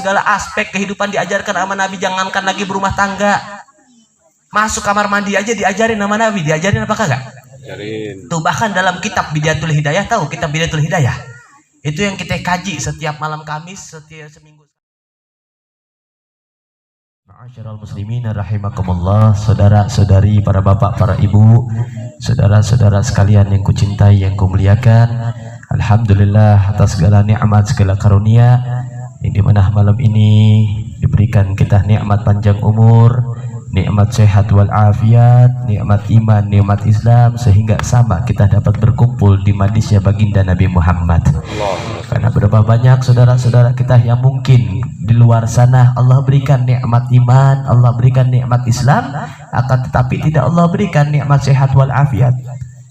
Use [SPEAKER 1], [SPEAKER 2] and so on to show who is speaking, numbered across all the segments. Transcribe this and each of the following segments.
[SPEAKER 1] segala aspek kehidupan diajarkan sama Nabi. Jangankan lagi berumah tangga, masuk kamar mandi aja diajarin sama Nabi. Diajarin apa kagak? Diajarin. Tuh bahkan dalam kitab Bidayatul Hidayah, tahu kitab Bidayatul Hidayah? Itu yang kita kaji setiap malam Kamis, setiap seminggu. Ma'asyiral muslimin rahimakumullah, saudara-saudari, para bapak, para ibu, saudara-saudara sekalian yang kucintai, yang kumuliakan. Alhamdulillah atas segala nikmat, segala karunia yang dimana malam ini diberikan kita nikmat panjang umur, nikmat sehat wal afiat, nikmat iman, nikmat Islam, sehingga sama kita dapat berkumpul di majlisnya baginda Nabi Muhammad. Karena berapa banyak saudara-saudara kita yang mungkin di luar sana Allah berikan nikmat iman, Allah berikan nikmat Islam, akan tetapi tidak Allah berikan nikmat sehat wal afiat,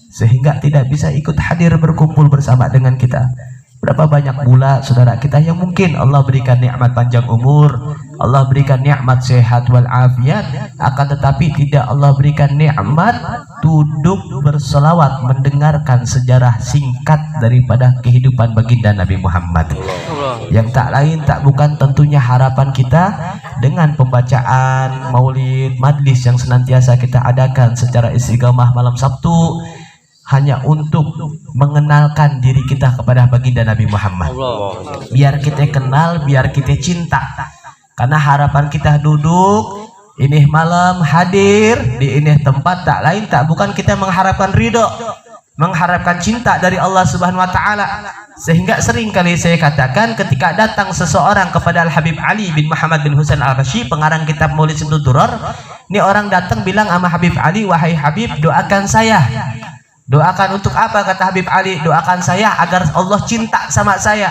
[SPEAKER 1] sehingga tidak bisa ikut hadir berkumpul bersama dengan kita. Berapa banyak pula saudara kita yang mungkin Allah berikan nikmat panjang umur, Allah berikan nikmat sehat wal afiat, akan tetapi tidak Allah berikan nikmat duduk berselawat mendengarkan sejarah singkat daripada kehidupan baginda Nabi Muhammad. Yang tak lain tak bukan tentunya harapan kita dengan pembacaan maulid, majlis yang senantiasa kita adakan secara istiqamah malam Sabtu, hanya untuk mengenalkan diri kita kepada baginda Nabi Muhammad. Biar kita kenal, biar kita cinta. Karena harapan kita duduk ini malam hadir di ini tempat tak lain tak bukan kita mengharapkan ridho, mengharapkan cinta dari Allah Subhanahu wa taala. Sehingga sering kali saya katakan ketika datang seseorang kepada Al-Habib Ali bin Muhammad bin Husain Al-Rasyid, pengarang kitab Maulid Simtul Durar, ini orang datang bilang sama Habib Ali, "Wahai Habib, doakan saya." Doakan untuk apa, kata Habib Ali? Doakan saya agar Allah cinta sama saya.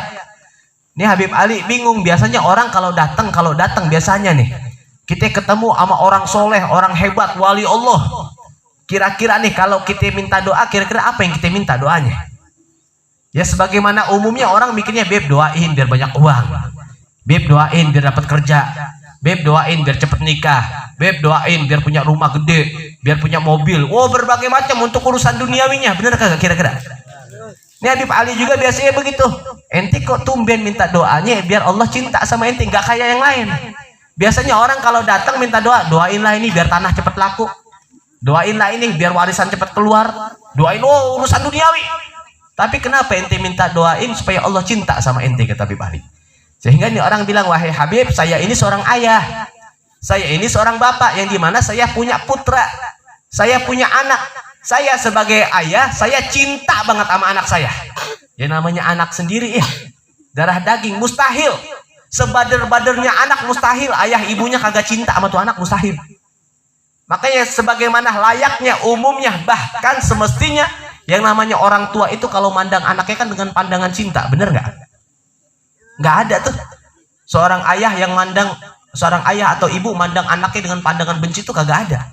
[SPEAKER 1] Ini Habib Ali bingung. Biasanya orang kalau datang biasanya nih kita ketemu sama orang soleh, orang hebat, wali Allah. Kira-kira nih kalau kita minta doa, kira-kira apa yang kita minta doanya? Ya sebagaimana umumnya orang mikirnya, Beb doain biar banyak uang, Beb doain biar dapat kerja, Beb doain biar cepet nikah, Beb doain biar punya rumah gede, biar punya mobil. Oh, berbagai macam untuk urusan duniawinya. Bener kagak kira-kira? Ini Habib Ali juga biasanya begitu. Ente kok tumben minta doanya biar Allah cinta sama ente, nggak kayak yang lain. Biasanya orang kalau datang minta doa, doainlah ini biar tanah cepat laku, doainlah ini biar warisan cepat keluar, doain urusan duniawi. Tapi kenapa ente minta doain supaya Allah cinta sama ente, kata Habib Ali. Sehingga ini orang bilang, "Wahai Habib, saya ini seorang ayah, saya ini seorang bapak yang dimana saya punya putra, saya punya anak. Saya sebagai ayah, saya cinta banget sama anak saya." Ya namanya anak sendiri ya, darah daging, mustahil. Sebader-badernya anak mustahil ayah ibunya kagak cinta sama tuh anak, mustahil. Makanya sebagaimana layaknya, umumnya, bahkan semestinya yang namanya orang tua itu kalau mandang anaknya kan dengan pandangan cinta, bener nggak? Nggak ada tuh seorang ayah yang mandang, seorang ayah atau ibu mandang anaknya dengan pandangan benci, itu kagak ada.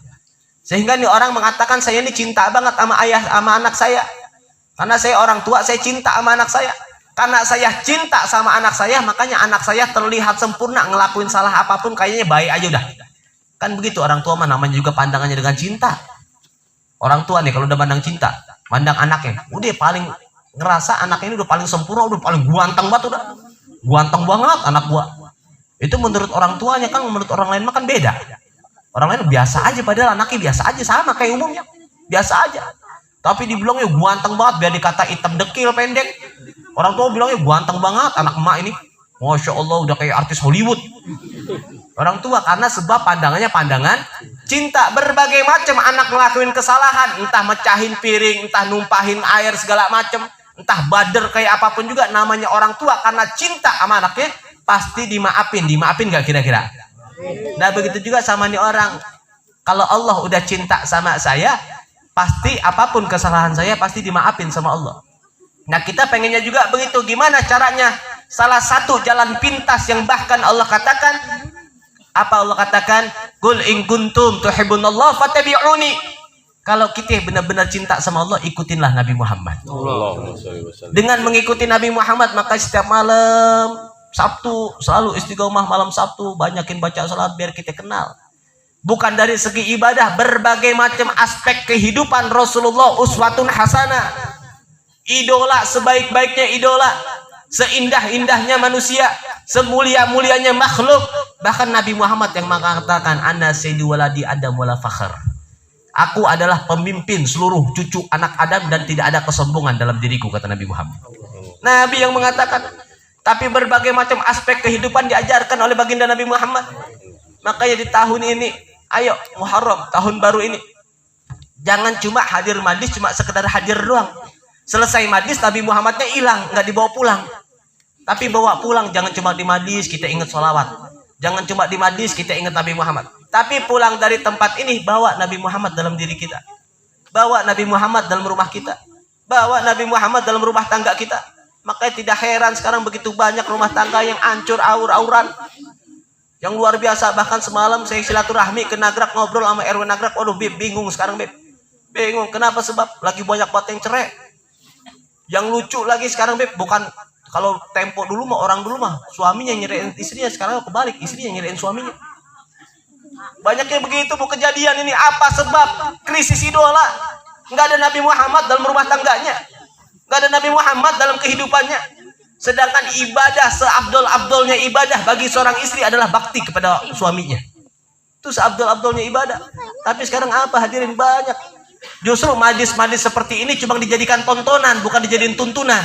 [SPEAKER 1] Sehingga nih orang mengatakan, saya ini cinta banget sama ayah, sama anak saya. Karena saya orang tua, saya cinta sama anak saya. Karena saya cinta sama anak saya, makanya anak saya terlihat sempurna, ngelakuin salah apapun kayaknya baik aja udah. Kan begitu orang tua mah, namanya juga pandangannya dengan cinta. Orang tua nih kalau udah mandang cinta, mandang anaknya, udah paling ngerasa anaknya ini udah paling sempurna, udah paling ganteng banget, udah ganteng banget anak gua. Itu menurut orang tuanya, kan menurut orang lain mah kan beda. Orang lain biasa aja, padahal anaknya biasa aja, sama kayak umumnya, biasa anya. Tapi dibilangnya ganteng banget, biar dikata hitam dekil pendek. Orang tua bilangnya ganteng banget anak emak ini, Masya Allah udah kayak artis Hollywood. Orang tua karena sebab pandangannya pandangan cinta. Berbagai macam anak ngelakuin kesalahan, entah mecahin piring, entah numpahin air segala macam, entah bader kayak apapun juga, namanya orang tua karena cinta sama anaknya pasti dimaafin. Dimaafin gak kira-kira? Nah begitu juga sama nih orang, kalau Allah udah cinta sama saya, pasti apapun kesalahan saya pasti dimaafin sama Allah. Nah kita pengennya juga begitu. Gimana caranya? Salah satu jalan pintas yang bahkan Allah katakan, apa Allah katakan? Qul in kuntum tuhibbunallah fattabi'uni. Kalau kita benar-benar cinta sama Allah, ikutinlah Nabi Muhammad. Dengan mengikuti Nabi Muhammad, maka setiap malam Sabtu selalu istiqomah malam Sabtu, banyakin baca salat biar kita kenal. Bukan dari segi ibadah, berbagai macam aspek kehidupan Rasulullah uswatun hasanah. Idola sebaik-baiknya idola.
[SPEAKER 2] seindah-indahnya manusia, semulia-mulianya makhluk. Bahkan Nabi Muhammad yang mengatakan, ana sayyidu waladi Adam wala fakhr. Aku adalah pemimpin seluruh cucu anak Adam dan tidak ada kesombongan dalam diriku, kata Nabi Muhammad. Nabi yang mengatakan. Tapi berbagai macam aspek kehidupan diajarkan oleh baginda Nabi Muhammad. Makanya di tahun ini, ayo Muharram, tahun baru ini, jangan cuma hadir majlis, cuma sekedar hadir doang. Selesai majlis, Nabi Muhammadnya hilang, nggak dibawa pulang. Tapi bawa pulang, jangan cuma di majlis kita ingat sholawat. Jangan cuma di majlis kita ingat Nabi Muhammad. Tapi pulang dari tempat ini, bawa Nabi Muhammad dalam diri kita. Bawa Nabi Muhammad dalam rumah kita. Bawa Nabi Muhammad dalam rumah tangga kita. Makanya tidak heran sekarang begitu banyak rumah tangga yang hancur aur-auran. Yang luar biasa. Bahkan semalam saya silaturahmi ke Nagrak, ngobrol sama RW Nagrak. Waduh Beb, bingung sekarang Beb. Bingung, kenapa? Sebab lagi banyak banget yang cerai. Yang lucu lagi sekarang Beb, bukan kalau tempo dulu mah, orang dulu mah suaminya nyerain istrinya, sekarang kebalik, istrinya nyerain suaminya. Banyaknya begitu bu kejadian ini. Apa sebab? Krisis idola. Nggak ada Nabi Muhammad dalam rumah tangganya. Nggak ada Nabi Muhammad dalam kehidupannya. Sedangkan ibadah, seabdol-abdolnya ibadah bagi seorang istri adalah bakti kepada suaminya. Itu seabdol-abdolnya ibadah. Tapi sekarang apa? Hadirin banyak. Justru majlis-majlis seperti ini cuma dijadikan tontonan, bukan dijadiin tuntunan.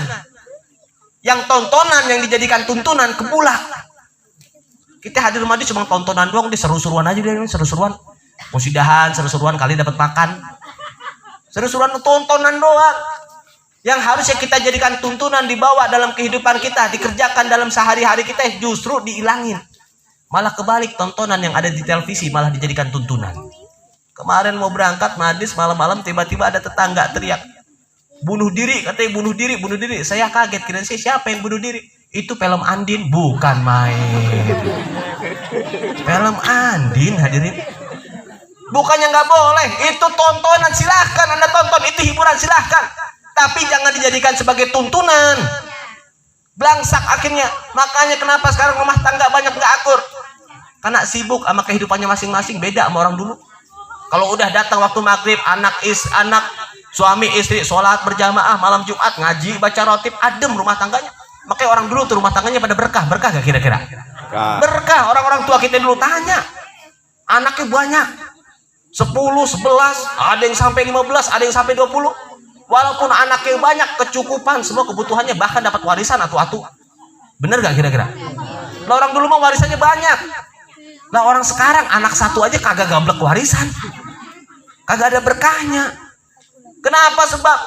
[SPEAKER 2] Yang tontonan yang dijadikan tuntunan kebulak. Kita hadir majlis cuma tontonan doang, seru-seruan aja deh, seru-seruan. Musidahan, seru-seruan kali dapat makan. Seru-seruan tontonan doang. Yang harusnya kita jadikan tuntunan, dibawa dalam kehidupan kita, dikerjakan dalam sehari-hari kita, justru dihilangin. Malah kebalik, tontonan yang ada di televisi malah dijadikan tuntunan. Kemarin mau berangkat majlis malam-malam, tiba-tiba ada tetangga teriak, bunuh diri, katanya bunuh diri, bunuh diri. Saya kaget, kira saya siapa yang bunuh diri? Itu film Andin, bukan main. Film Andin, hadirin. Bukannya nggak boleh, itu tontonan, silahkan Anda tonton, itu hiburan, silahkan. Tapi jangan dijadikan sebagai tuntunan. Blangsak akhirnya. Makanya kenapa sekarang rumah tangga banyak nggak akur? Karena sibuk sama kehidupannya masing-masing, beda sama orang dulu. Kalau udah datang waktu maghrib, anak suami istri sholat berjamaah, malam Jumat ngaji, baca rotib, adem rumah tangganya. Makanya orang dulu tuh rumah tangganya pada berkah gak kira-kira? Berkah. Orang-orang tua kita dulu tanya, anaknya banyak, 10, 11, ada yang sampai 15, ada yang sampai 20. Walaupun anaknya banyak, kecukupan semua kebutuhannya, bahkan dapat warisan atu-atu. Bener gak kira-kira? Nah orang dulu mah warisannya banyak. Nah orang sekarang anak satu aja kagak gablek warisan, kagak ada berkahnya. Kenapa? Sebab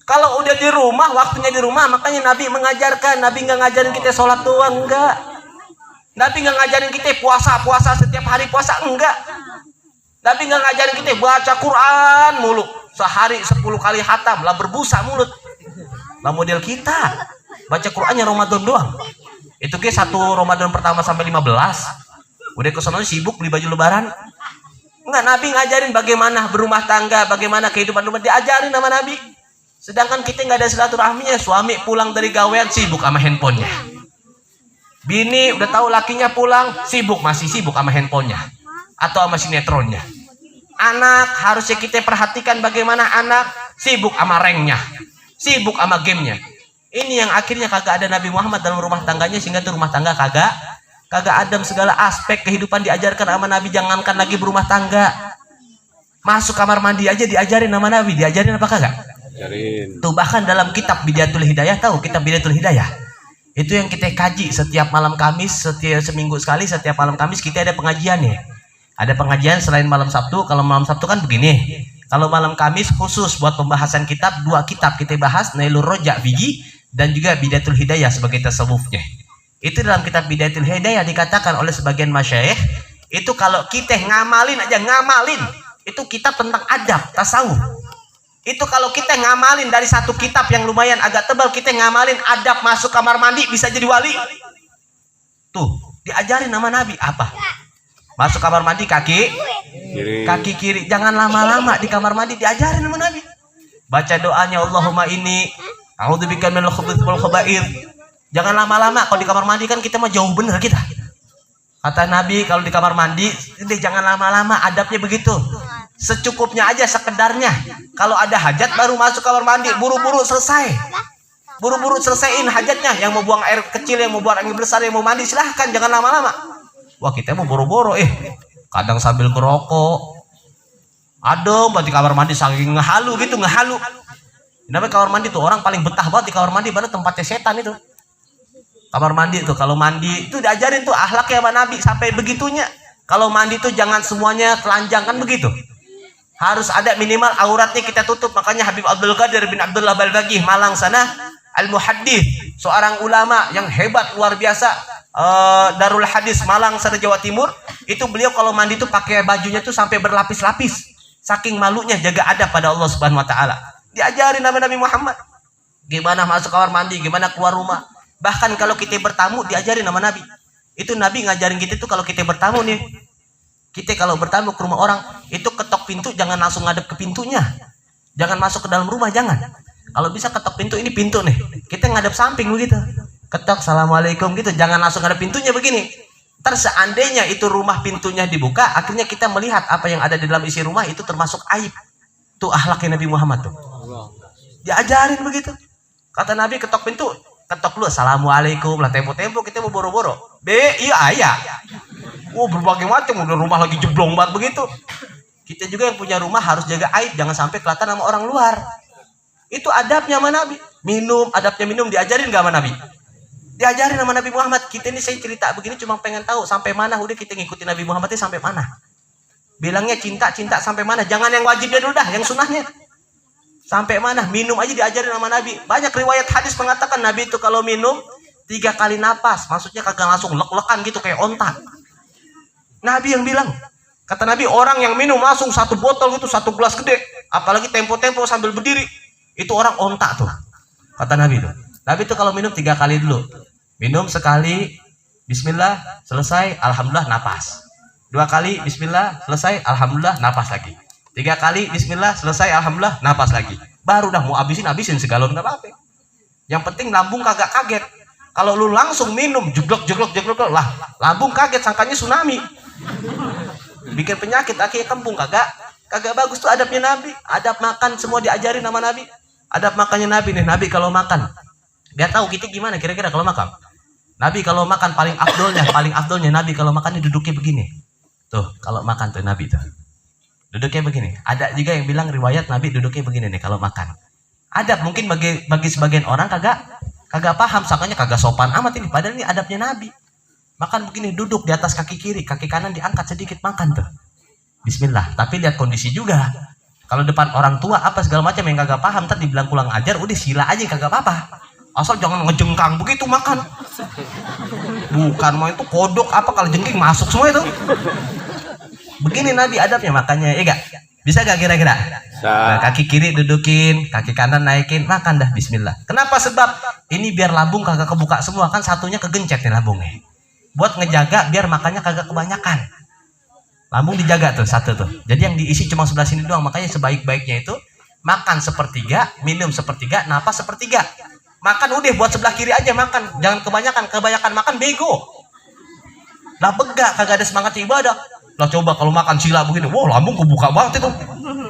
[SPEAKER 2] kalau udah di rumah, waktunya di rumah. Makanya Nabi mengajarkan. Nabi nggak ngajarin kita sholat doang, enggak. Nabi nggak ngajarin kita puasa setiap hari puasa, enggak. Nabi nggak ngajarin kita baca Quran mulu, sehari 10 kali hatam, lah berbusa mulut. Lah model kita baca Qurannya Ramadan doang. Itu ke satu Ramadan pertama sampai 15. Udah kesononya sibuk beli baju lebaran. Enggak, Nabi ngajarin bagaimana berumah tangga, bagaimana kehidupan rumah, diajarin sama Nabi. Sedangkan kita nggak ada silaturahminya. Suami pulang dari gawean sibuk sama handphonenya. Bini udah tahu lakinya pulang, masih sibuk sama handphonenya atau sama sinetronnya. Anak harusnya kita perhatikan bagaimana anak sibuk sama ranknya, sibuk sama gamenya. Ini yang akhirnya kagak ada Nabi Muhammad dalam rumah tangganya, sehingga tuh rumah tangga kagak adem. Segala aspek kehidupan diajarkan sama Nabi, jangankan lagi berumah tangga. Masuk kamar mandi aja diajarin sama Nabi. Diajarin apa kagak? Ajarin. Tuh bahkan dalam kitab Bidayatul Hidayah, tahu kitab Bidayatul Hidayah? Itu yang kita kaji setiap malam Kamis, setiap seminggu sekali, setiap malam Kamis kita ada pengajiannya. Ada pengajian selain malam Sabtu. Kalau malam Sabtu kan begini. Kalau malam Kamis khusus buat pembahasan kitab, 2 kitab kita bahas, Nailur Roja Bigi dan juga Bidayatul Hidayah sebagai tasawufnya. Itu dalam kitab Bidayatul Hidayah dikatakan oleh sebagian masyayikh, itu kalau kita ngamalin aja, itu kitab tentang adab, tasawuf. Itu kalau kita ngamalin dari satu kitab yang lumayan agak tebal, kita ngamalin adab masuk kamar mandi bisa jadi wali. Tuh, diajarin nama Nabi apa? Masuk kamar mandi kaki kiri. Jangan lama-lama di kamar mandi, diajarin sama Nabi. Baca doanya Allahumma inni a'udzubika minal khubuthi wal khaba'ith. Jangan lama-lama. Kalau di kamar mandi kan kita mah jauh bener kita. Kata Nabi kalau di kamar mandi, jangan lama-lama, adabnya begitu. Secukupnya aja, sekedarnya. Kalau ada hajat baru masuk kamar mandi, buru-buru selesai. Buru-buru selesaiin hajatnya. Yang mau buang air kecil, yang mau buang air besar, yang mau mandi silahkan, jangan lama-lama. Wah, kita mau boro-boro kadang sambil ngerokok. Adem buat di kamar mandi saking ngehalu gitu, ngehalu. Namanya kamar mandi tuh orang paling betah banget di kamar mandi, padahal tempatnya setan itu. Kamar mandi tuh kalau mandi itu diajarin tuh akhlaknya sama Nabi sampai begitunya. Kalau mandi tuh jangan semuanya telanjang kan begitu. Harus ada minimal auratnya kita tutup. Makanya Habib Abdul Qadir bin Abdullah Balbagih Malang sana al-muhaddits, seorang ulama yang hebat luar biasa, Darul Hadis Malang sana Jawa Timur, itu beliau kalau mandi tuh pakai bajunya tuh sampai berlapis-lapis. Saking malunya jaga adab pada Allah Subhanahu wa taala. Diajarin sama Nabi Muhammad. Gimana masuk kamar mandi, gimana keluar rumah. Bahkan kalau kita bertamu diajarin sama Nabi. Itu Nabi ngajarin kita tuh kalau kita bertamu nih. Kita kalau bertamu ke rumah orang, itu ketok pintu jangan langsung ngadep ke pintunya. Jangan masuk ke dalam rumah, jangan. Kalau bisa ketok pintu, ini pintu nih. Kita ngadep samping begitu. Ketok, assalamualaikum gitu. Jangan langsung ngadep pintunya begini. Ntar seandainya itu rumah pintunya dibuka, akhirnya kita melihat apa yang ada di dalam isi rumah itu termasuk aib. Itu akhlaknya Nabi Muhammad tuh. Diajarin begitu. Kata Nabi ketok pintu, ketok lu assalamualaikum lah, tempo-tempo kita mau boro-boro. Iya ayah. Berbagai macam, udah rumah lagi jeblong banget begitu. Kita juga yang punya rumah harus jaga aib, jangan sampai kelihatan sama orang luar. Itu adabnya sama Nabi. Minum, adabnya minum diajarin gak sama Nabi? Diajarin sama Nabi Muhammad. Kita ini saya cerita begini cuma pengen tahu sampai mana udah kita ngikutin Nabi Muhammad ini sampai mana. Bilangnya cinta sampai mana? Jangan yang wajibnya dulu dah, yang sunnahnya. Sampai mana? Minum aja diajarin sama Nabi. Banyak riwayat hadis mengatakan Nabi itu kalau minum 3 kali napas, maksudnya kagak langsung lek-lekan gitu kayak onta. Nabi yang bilang. Kata Nabi, orang yang minum langsung 1 botol gitu, 1 gelas gede, apalagi tempo-tempo sambil berdiri, itu orang onta tuh. Kata Nabi tuh. Nabi tuh kalau minum 3 kali dulu. Minum sekali, bismillah, selesai, alhamdulillah, napas. 2 kali, bismillah, selesai, alhamdulillah, napas lagi. 3 kali, bismillah, selesai, alhamdulillah, napas lagi. Baru dah mau habisin segalon, nggak apa-apa. Yang penting lambung kagak kaget. Kalau lu langsung minum, jeglok lah, lambung kaget, sangkanya tsunami. Bikin penyakit, akhirnya kembung, kagak bagus tuh adabnya Nabi. Adab makan semua diajarin sama Nabi. Adab makannya Nabi nih, Nabi kalau makan. Biar tahu kita gimana kira-kira kalau makan. Nabi kalau makan paling afdolnya Nabi kalau makan duduknya begini. Tuh, kalau makan tuh Nabi tuh. Duduknya begini. Ada juga yang bilang riwayat Nabi duduknya begini nih kalau makan. Adab mungkin bagi sebagian orang kagak paham, sangkanya kagak sopan amat ini. Padahal ini adabnya Nabi. Makan begini, duduk di atas kaki kiri, kaki kanan diangkat sedikit, makan tuh. Bismillah. Tapi lihat kondisi juga. Kalau depan orang tua apa segala macam yang kagak paham, ntar dibilang kurang ajar, udah sila aja kagak apa-apa. Asal jangan ngejengkang begitu makan. Bukan mau itu kodok apa kalau jengking masuk semua itu. Begini Nabi adabnya makanya, ya gak? Bisa gak kira-kira? Nah, kaki kiri dudukin, kaki kanan naikin, makan dah bismillah. Kenapa? Sebab ini biar lambung kagak kebuka semua, kan satunya kegencet nih lambungnya. Buat ngejaga biar makannya kagak kebanyakan. Lambung dijaga tuh satu tuh. Jadi yang diisi cuma sebelah sini doang, makanya sebaik-baiknya itu makan 1/3, minum 1/3, napas 1/3. Makan udah buat sebelah kiri aja makan, jangan kebanyakan makan bego. Lah begak, kagak ada semangat ibadah. Lah coba kalau makan sila begini, wah lambung kebuka banget itu.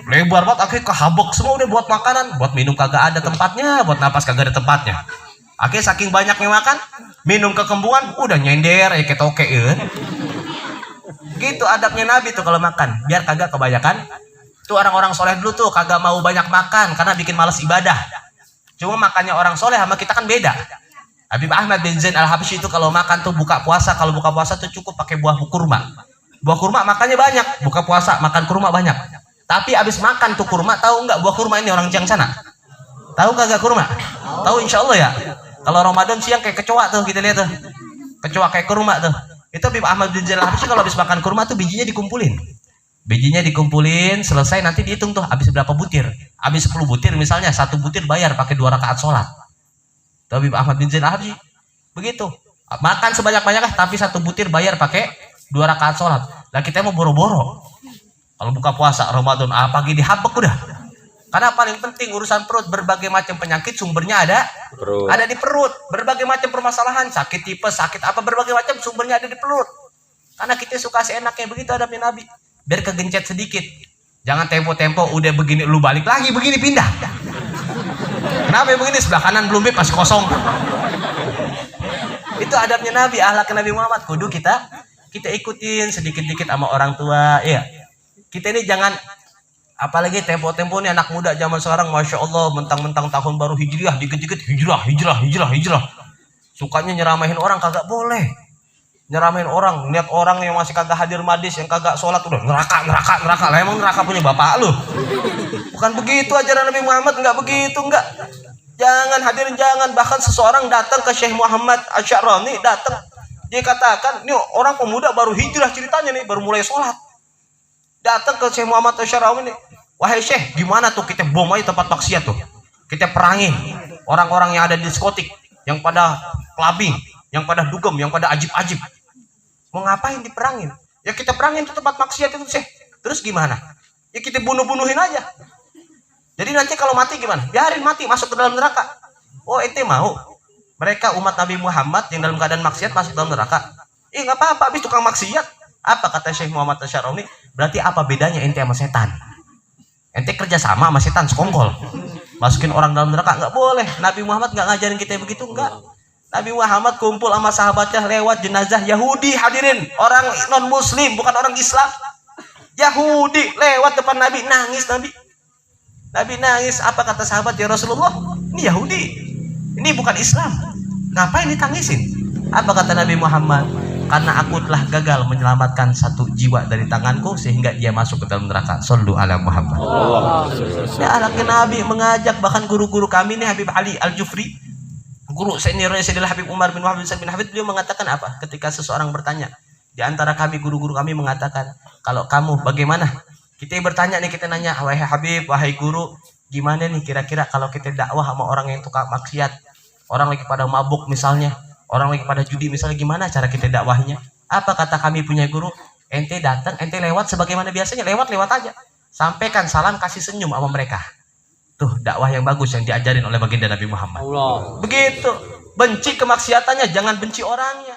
[SPEAKER 2] Lebar banget, akhirnya kehabek semua udah buat makanan, buat minum kagak ada tempatnya, buat napas kagak ada tempatnya. Akhirnya saking banyaknya makan, minum kekembungan, udah nyender ya ketoke ya. Gitu adabnya Nabi tuh kalau makan, biar kagak kebanyakan. Tuh orang-orang soleh dulu tuh kagak mau banyak makan karena bikin males ibadah. Cuma makannya orang soleh sama kita kan beda. Habib Ahmad bin Zain al-Habsyi itu kalau makan tuh buka puasa, kalau buka puasa tuh cukup pakai buah kurma. Buah kurma makannya banyak, buka puasa makan kurma banyak. Tapi abis makan tuh kurma, tahu nggak buah kurma ini orang Ciang sana? Tahu kagak kurma? Tahu insya Allah ya. Kalau Ramadan siang kayak kecoa tuh kita lihat tuh, kecoa kayak kurma tuh. Itu Habib Ahmad bin Zain al-Habsyi kalau habis makan kurma tuh bijinya dikumpulin. Bijinya dikumpulin, selesai nanti dihitung tuh habis berapa butir. Habis 10 butir misalnya, 1 butir bayar pakai 2 rakaat sholat. Tuh Habib Ahmad bin Zain al-Habsyi. Begitu. Makan sebanyak-banyaknya tapi 1 butir bayar pakai 2 rakaat sholat. Lah kita mau boro-boro. Kalau buka puasa Ramadan pagi dihabek udah. Karena paling penting urusan perut, berbagai macam penyakit sumbernya ada di perut. Berbagai macam permasalahan, sakit tipes, sakit apa berbagai macam sumbernya ada di perut. Karena kita suka seenaknya begitu adabnya Nabi. Biar kegencet sedikit. Jangan tempo-tempo udah begini lu balik lagi begini pindah. Kenapa begini? Sebelah kanan belum beb, masih kosong. Itu adabnya Nabi, akhlak Nabi Muhammad. Kudu kita ikutin sedikit-dikit sama orang tua. Iya. Kita ini jangan, apalagi tempo-tempo ini anak muda zaman sekarang, masya Allah, mentang-mentang tahun baru hijriah, dikit-dikit hijrah. Sukanya nyeramahin orang, kagak boleh. Nyeramahin orang, lihat orang yang masih kagak hadir majlis, yang kagak sholat, udah neraka. Lah emang neraka punya bapak lu? Bukan begitu ajaran Nabi Muhammad, enggak begitu, enggak. Jangan hadirin, jangan. Bahkan seseorang datang ke Syekh Muhammad Asy'arani, datang, dia katakan, ini orang pemuda baru hijrah ceritanya nih, baru mulai sholat. Datang ke Syekh Muhammad Asy'arani nih, wahai Syekh, gimana tuh kita bom aja tempat maksiat tuh, kita perangin orang-orang yang ada di diskotik, yang pada clubbing, yang pada dugem, yang pada ajib-ajib. Mau ngapain diperangin? Ya kita perangin tuh tempat maksiat itu, Syekh. Terus gimana? Ya kita bunuh-bunuhin aja. Jadi nanti kalau mati gimana? Biarin mati, masuk ke dalam neraka. Oh, ente mau? Mereka umat Nabi Muhammad yang dalam keadaan maksiat masuk dalam neraka? Nggak apa-apa, habis tukang maksiat. Apa kata Syekh Muhammad Asy'arani? Berarti apa bedanya ente sama setan? Ente kerja sama setan, sekongkol. Masukin orang dalam neraka, nggak boleh. Nabi Muhammad nggak ngajarin kita begitu, nggak. Nabi Muhammad kumpul sama sahabatnya lewat jenazah Yahudi, hadirin. Orang non-muslim, bukan orang Islam. Yahudi lewat depan Nabi, nangis Nabi. Nabi nangis, apa kata sahabat, ya Rasulullah, ini Yahudi, ini bukan Islam, ngapain ditangisin? Apa kata Nabi Muhammad? Karena aku telah gagal menyelamatkan satu jiwa dari tanganku sehingga dia masuk ke dalam neraka. Shallu ala Muhammad. Ya, anaknya Nabi mengajak, bahkan guru-guru kami nih, Habib Ali Al-Jufri, guru seniornya Sayyidina Habib Umar bin Wahab bin Habib, beliau mengatakan apa? Ketika seseorang bertanya, di antara kami, guru-guru kami mengatakan, kalau kamu bagaimana? Kita bertanya nih, kita nanya, wahai Habib, wahai guru, gimana nih kira-kira kalau kita dakwah sama orang yang tukang maksiat, orang lagi pada mabuk misalnya, orang lagi pada judi misalnya, gimana cara kita dakwahnya? Apa kata kami punya guru? Ente datang, ente lewat sebagaimana biasanya, lewat aja. Sampaikan salam, kasih senyum sama mereka. Tuh dakwah yang bagus yang diajarin oleh baginda Nabi Muhammad. Allah. Begitu. Benci kemaksiatannya, jangan benci orangnya.